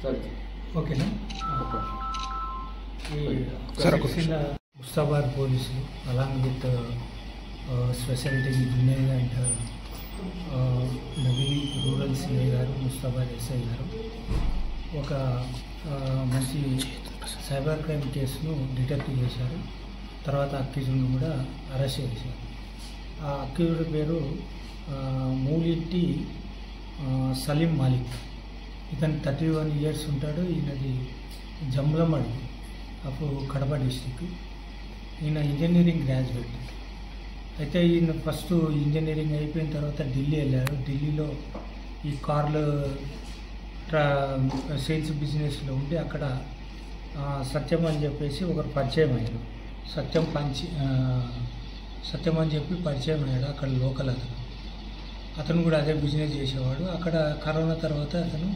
ఓకేనా? ఈ సిరిసిల్ల ముస్తాబాద్ పోలీసులు along with special team Juned and Nagiri rural CI గారు, ముస్తాబాద్ ఎస్ఐ గారు ఒక మంచి సైబర్ క్రైమ్ కేసును డిటెక్ట్ చేశారు. తర్వాత అక్యూజ్ను కూడా అరెస్ట్ చేశారు. ఆ అక్యూజ్డ్ పేరు మూలిట్టి సలీం మాలిక్. ఇతను 31 years ఉంటాడు. ఈయనది జమ్లమడి అప్పుడు కడప డిస్టిక్. ఈయన ఇంజనీరింగ్ గ్రాడ్యుయేట్. అయితే ఈయన ఫస్ట్ ఇంజనీరింగ్ అయిపోయిన తర్వాత ఢిల్లీ వెళ్ళారు. ఢిల్లీలో ఈ కార్లు సేల్స్ బిజినెస్లో ఉండి అక్కడ సత్యం అని చెప్పేసి ఒకరు పరిచయం అయ్యారు. సత్యం అని చెప్పి పరిచయం అయ్యాడు. అక్కడ లోకల్ అతను కూడా అదే బిజినెస్ చేసేవాడు. అక్కడ కరోనా తర్వాత అతను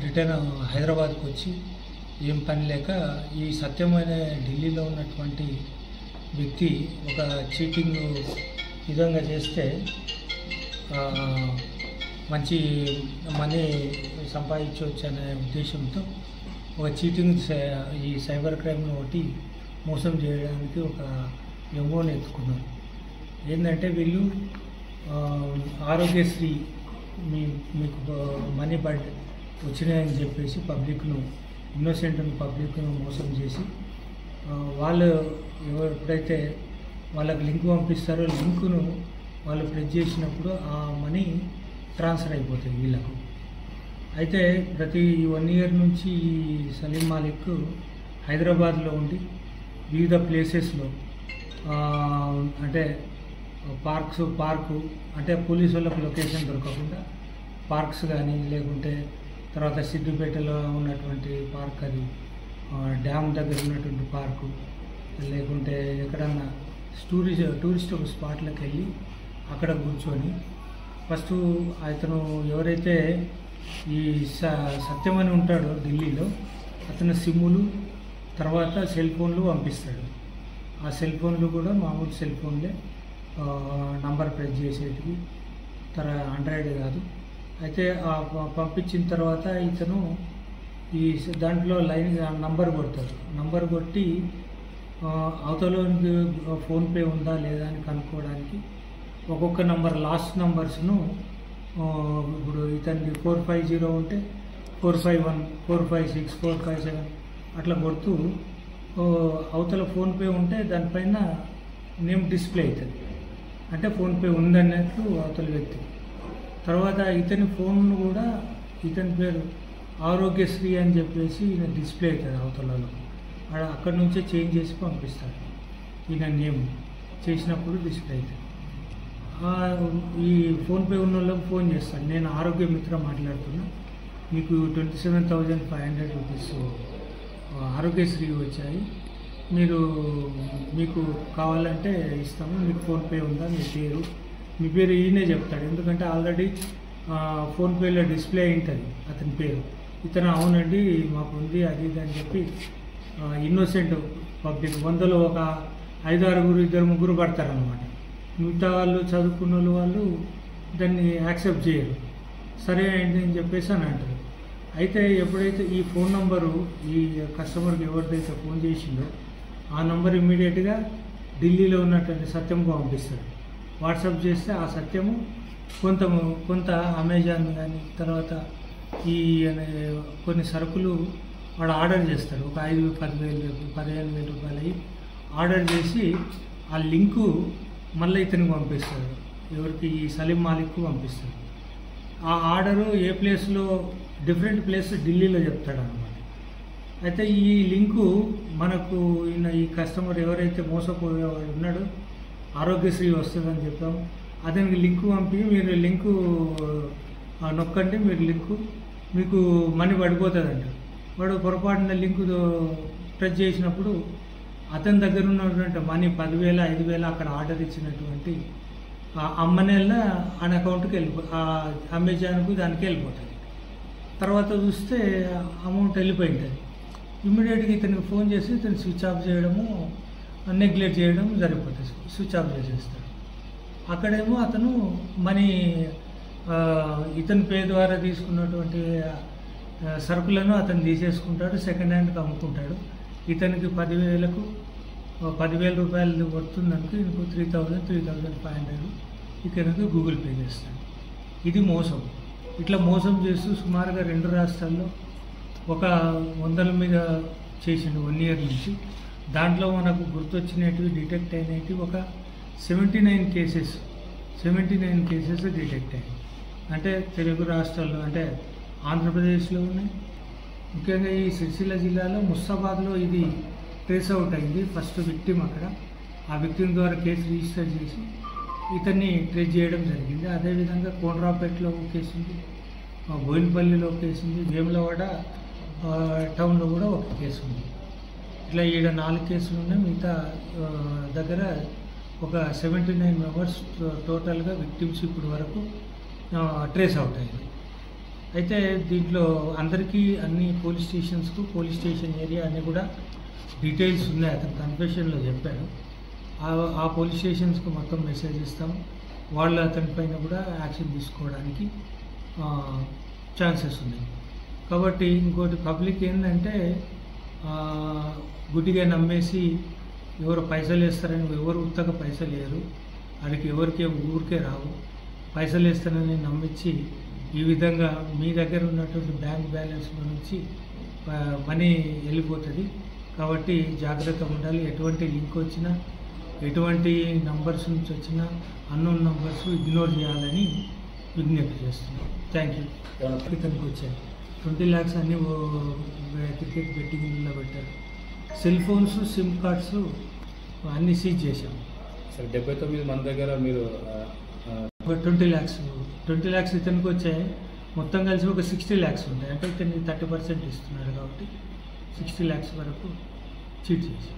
రిటర్న్ హైదరాబాద్కి వచ్చి ఏం పని లేక ఈ సత్యం అనే ఢిల్లీలో ఉన్నటువంటి వ్యక్తి ఒక చీటింగ్ విధంగా చేస్తే మంచి మనీ సంపాదించవచ్చు అనే ఉద్దేశంతో ఒక చీటింగ్ ఈ సైబర్ క్రైమ్ను ఒకటి మోసం చేయడానికి ఒక ఎంఓని ఎత్తుకున్నారు. ఏంటంటే వీళ్ళు ఆరోగ్యశ్రీ మీకు మనీ వచ్చినాయని చెప్పేసి పబ్లిక్ను, ఇన్నోసెంట్ పబ్లిక్ను మోసం చేసి వాళ్ళు ఎప్పుడైతే వాళ్ళకి లింక్ పంపిస్తారో లింకును వాళ్ళు ప్రెస్ చేసినప్పుడు ఆ మనీ ట్రాన్స్ఫర్ అయిపోతుంది వీళ్ళకు. అయితే ప్రతి 1 year నుంచి ఈ సలీం మాలిక్ హైదరాబాద్లో ఉండి వివిధ ప్లేసెస్లో అంటే పార్కు అంటే పోలీసు వాళ్ళకు లొకేషన్ దొరకకుండా పార్క్స్ కానీ, లేకుంటే తర్వాత సిద్దిపేటలో ఉన్నటువంటి పార్క్, అది డ్యామ్ దగ్గర ఉన్నటువంటి పార్కు, లేకుంటే ఎక్కడన్నా టూరిస్ట్ ఒక స్పాట్లకు వెళ్ళి అక్కడ కూర్చొని ఫస్ట్ అతను ఎవరైతే ఈ సత్యం అని ఉంటాడో ఢిల్లీలో అతను సిమ్ములు, తర్వాత సెల్ ఫోన్లు పంపిస్తాడు. ఆ సెల్ ఫోన్లు కూడా మామూలు సెల్ ఫోన్లే, నంబర్ ప్రెస్ చేసేటివి, ఆండ్రాయిడ్ కాదు. అయితే పంపించిన తర్వాత ఇతను ఈ దాంట్లో లైన్ నంబర్ కొడతాడు. నంబర్ కొట్టి అవతల ఫోన్పే ఉందా లేదా అని కనుక్కోవడానికి ఒక్కొక్క నంబర్ లాస్ట్ నంబర్స్ను ఇప్పుడు ఇతనికి 450 ఉంటే 451, 456, 457 అట్లా కొడుతూ అవతల ఫోన్పే ఉంటే దానిపైన నేమ్ డిస్ప్లే అవుతుంది. అంటే ఫోన్పే ఉందన్నట్లు అవతల వ్యక్తి. తర్వాత ఇతని ఫోన్ కూడా ఇతని పేరు ఆరోగ్యశ్రీ అని చెప్పేసి ఈయన డిస్ప్లే అవుతుంది అవతలలో. అక్కడి నుంచే చేంజ్ చేసి పంపిస్తాడు. ఈయన నేమ్ చేసినప్పుడు డిస్ప్లే అవుతుంది. ఈ ఫోన్పే ఉన్న వాళ్ళకి ఫోన్ చేస్తాడు, నేను ఆరోగ్య మిత్ర మాట్లాడుతున్నా, మీకు 27,500 రూపీస్ ఆరోగ్యశ్రీ వచ్చాయి, మీకు కావాలంటే ఇస్తాము, మీకు ఫోన్పే ఉందా, మీ పేరు ఈయనే చెప్తాడు. ఎందుకంటే ఆల్రెడీ ఫోన్పేలో డిస్ప్లే ఉంటుంది అతని పేరు. ఇతను అవునండి మాకు ఉంది అది ఇది అని చెప్పి ఇన్నోసెంట్ పబ్లిక్ 100లో ఒక 5-6 2-3 పడతారనమాట. మిగతా వాళ్ళు చదువుకున్న వాళ్ళు దాన్ని యాక్సెప్ట్ చేయరు. సరే అండి అని చెప్పేసి అని అంటారు. అయితే ఎప్పుడైతే ఈ ఫోన్ నంబరు ఈ కస్టమర్కి ఎవరిదైతే ఫోన్ చేసిందో ఆ నంబర్ ఇమ్మీడియట్గా ఢిల్లీలో ఉన్నటువంటి సత్యంకు పంపిస్తాడు. వాట్సాప్ చేస్తే ఆ సత్యము కొంత అమెజాన్ కానీ, తర్వాత ఈ కొన్ని సరుకులు వాడు ఆర్డర్ చేస్తాడు. ఒక 5,000, 10,000, 15,000 రూపాయలు అయ్యి ఆర్డర్ చేసి ఆ లింకు మళ్ళీ ఇతనికి పంపిస్తాడు. ఎవరికి? ఈ సలీం మాలిక్కు పంపిస్తాడు. ఆ ఆర్డరు ఏ ప్లేస్లో, డిఫరెంట్ ప్లేస్ ఢిల్లీలో చెప్తాడు అన్నమాట. అయితే ఈ లింకు మనకు ఈ కస్టమర్ ఎవరైతే మోసపోయేవాడు ఉన్నాడో ఆరోగ్యశ్రీ వస్తుందని చెప్పాము, అతనికి లింకు పంపి మీరు లింకు నొక్కండి, మీకు మనీ పడిపోతుంది అంటారు. వాడు పొరపాటున లింకు ప్రెస్ చేసినప్పుడు అతని దగ్గర ఉన్నటువంటి మనీ 10,000, 5,000 అక్కడ ఆర్డర్ ఇచ్చినటువంటి అమ్మనేళ్ళ ఆయన అకౌంట్కి అమెజాన్కు దానికి వెళ్ళిపోతుంది. తర్వాత చూస్తే అమౌంట్ వెళ్ళిపోయి ఉంటుంది. ఇమ్మీడియట్గా ఇతనికి ఫోన్ చేసి ఇతను స్విచ్ ఆఫ్ చేయడము, నెగ్లెక్ట్ చేయడం జరిగిపోతుంది. స్విచ్ ఆఫ్ చేసేస్తాడు. అక్కడేమో అతను మనీ ఇతని పే ద్వారా తీసుకున్నటువంటి సరుకులను అతను తీసేసుకుంటాడు, సెకండ్ హ్యాండ్కి అమ్ముకుంటాడు. ఇతనికి 10,000 రూపాయలు వస్తుందనుకో ఇంకో 3,500 ఇతనికి గూగుల్ పే చేస్తాడు. ఇది మోసం. ఇట్లా మోసం చేస్తూ సుమారుగా 2 రాష్ట్రాల్లో ఒక 100ల మీద చేసిండు 1 ఇయర్ నుంచి. దాంట్లో మనకు గుర్తొచ్చినవి డిటెక్ట్ అయినవి ఒక 79 కేసెస్ డిటెక్ట్ అయ్యాయి. అంటే తెలుగు రాష్ట్రాల్లో, అంటే ఆంధ్రప్రదేశ్లో ఉన్నాయి. ముఖ్యంగా ఈ సిరిసిల్ల జిల్లాలో ముస్తాబాద్లో ఇది ట్రేస్ అవుట్ అయింది. ఫస్ట్ విక్టిమ్ అక్కడ, ఆ విక్టిమ్ ద్వారా కేసు రిజిస్టర్ చేసి ఇతన్ని ట్రేస్ చేయడం జరిగింది. అదేవిధంగా కోనరావుపేటలో ఒక కేసు ఉంది, బోయినపల్లిలో కేసు ఉంది, వేములవాడ టౌన్లో కూడా ఒక కేసు ఉంది. ఇట్లా ఈడ 4 కేసులు ఉన్నాయి. మిగతా దగ్గర ఒక 79 మెంబర్స్ టోటల్గా విక్టిమ్స్ ఇప్పుడు వరకు ట్రేస్ అవుట్ అయ్యాయి. అయితే దీంట్లో అందరికీ అన్ని పోలీస్ స్టేషన్ ఏరియా అన్నీ కూడా డీటెయిల్స్ ఉన్నాయి. అతను కన్ఫెషన్లో చెప్పాడు. ఆ పోలీస్ స్టేషన్స్కి మొత్తం మెసేజ్ ఇస్తాం. వాళ్ళు అతని పైన కూడా యాక్షన్ తీసుకోవడానికి ఛాన్సెస్ ఉన్నాయి. కాబట్టి ఇంకోటి పబ్లిక్ ఏంటంటే గుడ్డిగా నమ్మేసి ఎవరు పైసలు వేస్తారని, ఎవరు ఉత్తగా పైసలు వేయరు, వాళ్ళకి ఊరికే రావు. పైసలు వేస్తారని నమ్మించి ఈ విధంగా మీ దగ్గర ఉన్నటువంటి బ్యాంక్ బ్యాలెన్స్ నుంచి మనీ వెళ్ళిపోతుంది. కాబట్టి జాగ్రత్తగా ఉండాలి. ఎటువంటి లింక్ వచ్చినా, ఎటువంటి నంబర్స్ నుంచి వచ్చినా అన్నోన్ నంబర్స్ ఇగ్నోర్ చేయాలని విజ్ఞప్తి చేస్తున్నాం. Thank you. ఇతనికి వచ్చాయి 20 lakhs అన్నీ క్రికెట్ బెట్టింగ్లో పెట్టారు. సెల్ ఫోన్స్, సిమ్ కార్డ్స్ అన్నీ సీజ్ చేశాం. సార్ 79 మంది దగ్గర మీరు 20 lakhs ఇతనికి వచ్చాయి. మొత్తం కలిసి ఒక 60 lakhs ఉంటాయి. అంటే ఇతన్ని 30% ఇస్తున్నారు కాబట్టి 60 lakhs వరకు చీట్ చేశాం.